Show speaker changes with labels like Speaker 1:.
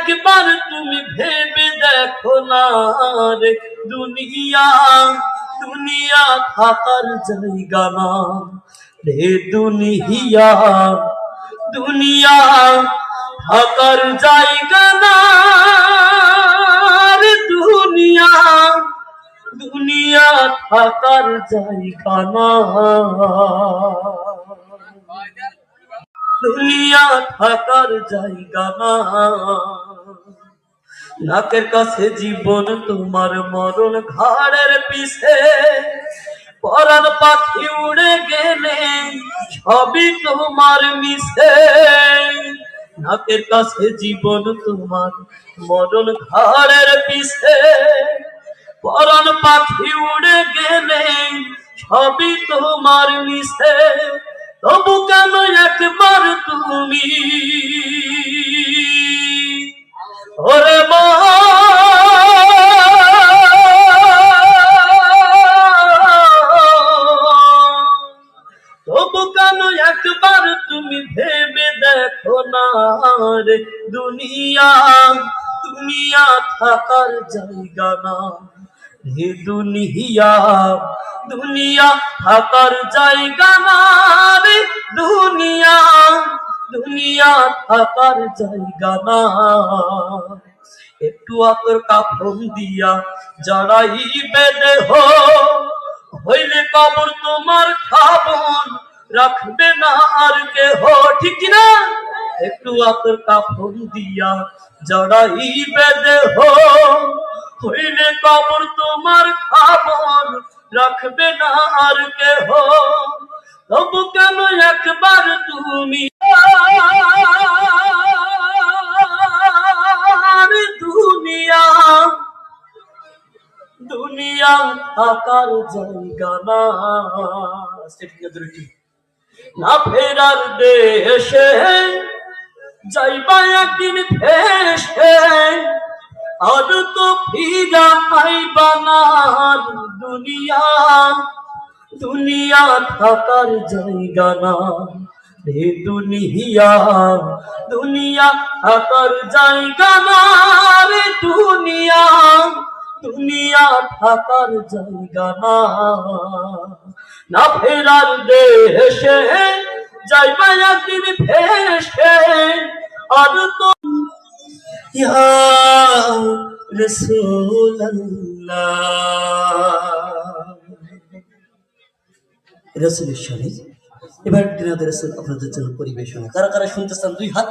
Speaker 1: একবার তুমি ভেবে দেখো না রে, দুনিয়া দুনিয়া থাকার জায়গা না রে, দুনিয়া দুনিয়া থাকার জায়গা না রে, দুনিয়া দুনিয়া থাকার জায়গা না, দুনিয়া থাকার জায়গা না। নাকের কাছে জীবন তোমার, মরণ ঘাড়ের পিছে, পরাণ পাখি উড়ে গেলে সবই তোমার মিশে। নাকের কাছে জীবন তোমার, মরণ ঘাড়ের পিছে, পরাণ পাখি উড়ে গেলে সবই তোমার মিশে। তবু কেন একবার তুমি ওরে তবু কেন একবার তুমি ভেবে দেখো না রে, দুনিয়া দুনিয়া থাকার জায়গা না রে, দুনিয়া দুনিয়া থাকার জায়গা না রে, দুনিয়া দুনিয়া থাকার জায়গা না। একটু আতর কাফন দিয়া জড়াইবে দেহ, হইলে কবর তোমার খাবন রাখবে না আর কেহ, ঠিক না? একটু আতর কাফন দিয়া জড়াইবে দেহ, হইলে কবর তোমার খাবন রাখবে না আর কেহ। তবু কেন একবার তুমি দুনিয়া দুনিয়া থাকার জায়গা না, না ফেরার দেশে যাইবা একদিন ভেসে, আর তো ফিরা আইবা না। দুনিয়া দুনিয়া থাকার জায়গা না রে, দুনিয়া দুনিয়া থাকার জায়গা না রে, দুনিয়া দুনিয়া থাকার জায়গা না, না ফেরার দেশে যাইবা একদিন ভেসে, আর তো ইয়া রাসূলুল্লাহ। রাসূলের শানে এবার দিনাদের রাসূল আপনাদের জন্য পরিবেশনা। কারা কারা শুনতে চান দুই হাত